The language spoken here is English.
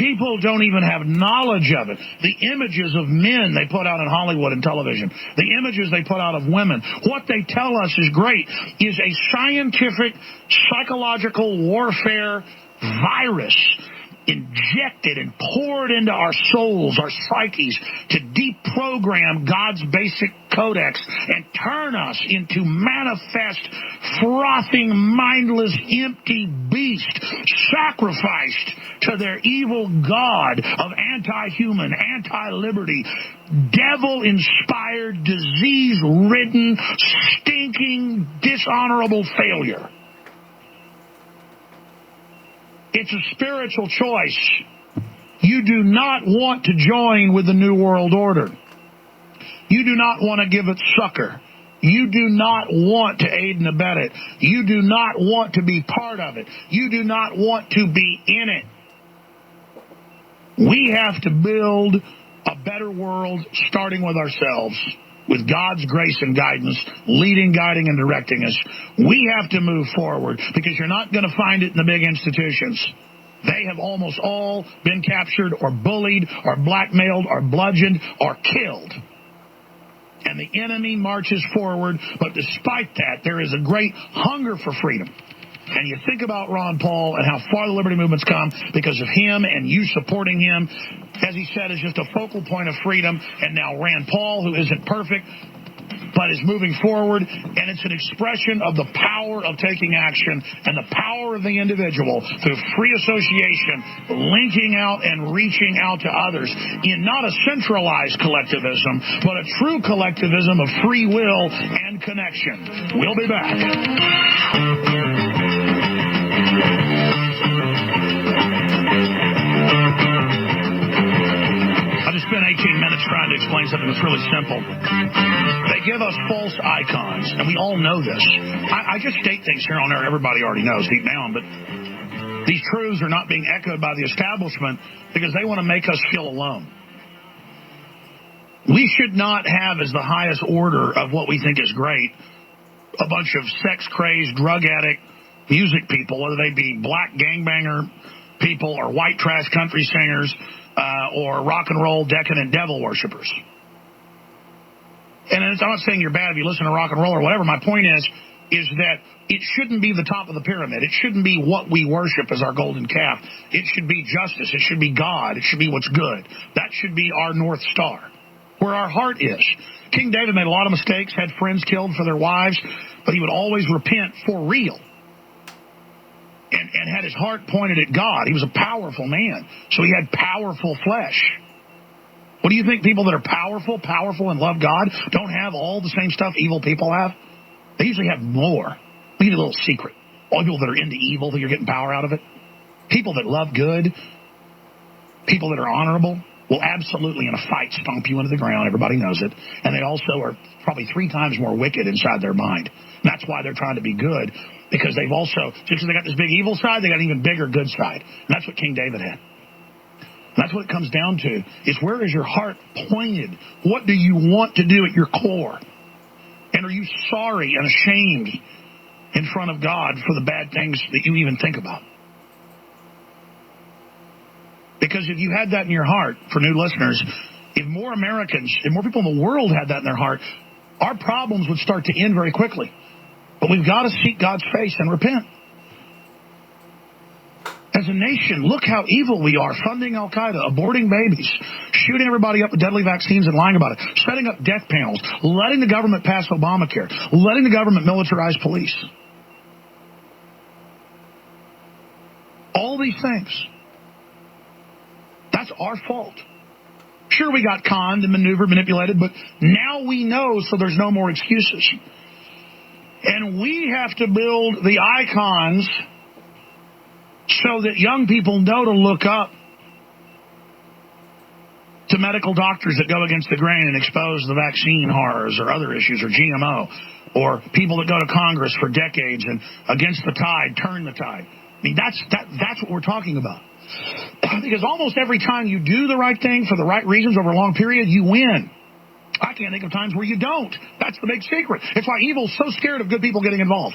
People don't even have knowledge of it. The images of men they put out in Hollywood and television, the images they put out of women, what they tell us is great, is a scientific, psychological warfare virus injected and poured into our souls, our psyches, to deprogram God's basic codex and turn us into manifest, frothing, mindless, empty beasts, sacrificed to their evil god of anti-human, anti-liberty, devil-inspired, disease-ridden, stinking, dishonorable failure. It's a spiritual choice. You do not want to join with the New World Order. You do not want to give it succor. You do not want to aid and abet it. You do not want to be part of it. You do not want to be in it. We have to build a better world starting with ourselves, with God's grace and guidance, leading, guiding, and directing us. We have to move forward because you're not going to find it in the big institutions. They have almost all been captured or bullied or blackmailed or bludgeoned or killed. And the enemy marches forward, but despite that, there is a great hunger for freedom. And you think about Ron Paul and how far the liberty movement's come because of him and you supporting him, as he said, is just a focal point of freedom. And now Rand Paul, who isn't perfect, but is moving forward, and it's an expression of the power of taking action and the power of the individual through free association, linking out and reaching out to others in not a centralized collectivism, but a true collectivism of free will and connection. We'll be back. I just spent 18 minutes trying to explain something that's really simple. They give us false icons, and we all know this. I just state things here on there everybody already knows deep down, but these truths are not being echoed by the establishment because they want to make us feel alone. We should not have as the highest order of what we think is great a bunch of sex-crazed, drug-addict music people, whether they be black gangbanger people or white trash country singers, or rock and roll decadent devil worshippers. And I'm not saying you're bad if you listen to rock and roll or whatever. My point is that it shouldn't be the top of the pyramid. It shouldn't be what we worship as our golden calf. It should be justice. It should be God. It should be what's good. That should be our North Star, where our heart is. King David made a lot of mistakes, had friends killed for their wives, but he would always repent for real. And had his heart pointed at God. He was a powerful man, so he had powerful flesh. What do you think people that are powerful and love God don't have all the same stuff evil people have? They usually have more. Let me give you a little secret. All people that are into evil, that you're getting power out of it, people that love good, people that are honorable, will absolutely in a fight stomp you into the ground. Everybody knows it. And they also are probably 3 times more wicked inside their mind. And that's why they're trying to be good, because they've also, just because they got this big evil side, they got an even bigger good side. And that's what King David had. And that's what it comes down to, is where is your heart pointed? What do you want to do at your core? And are you sorry and ashamed in front of God for the bad things that you even think about? Because if you had that in your heart, for new listeners, if more Americans, if more people in the world had that in their heart, our problems would start to end very quickly. But we've got to seek God's face and repent. As a nation, look how evil we are, funding Al-Qaeda, aborting babies, shooting everybody up with deadly vaccines and lying about it, setting up death panels, letting the government pass Obamacare, letting the government militarize police. All these things. That's our fault. Sure, we got conned and maneuvered, manipulated, but now we know, so there's no more excuses. And we have to build the icons so that young people know to look up to medical doctors that go against the grain and expose the vaccine horrors or other issues or GMO, or people that go to Congress for decades and against the tide, turn the tide. I mean, that's what we're talking about. Because almost every time you do the right thing for the right reasons over a long period, you win. I can't think of times where you don't. That's the big secret. It's why evil's so scared of good people getting involved.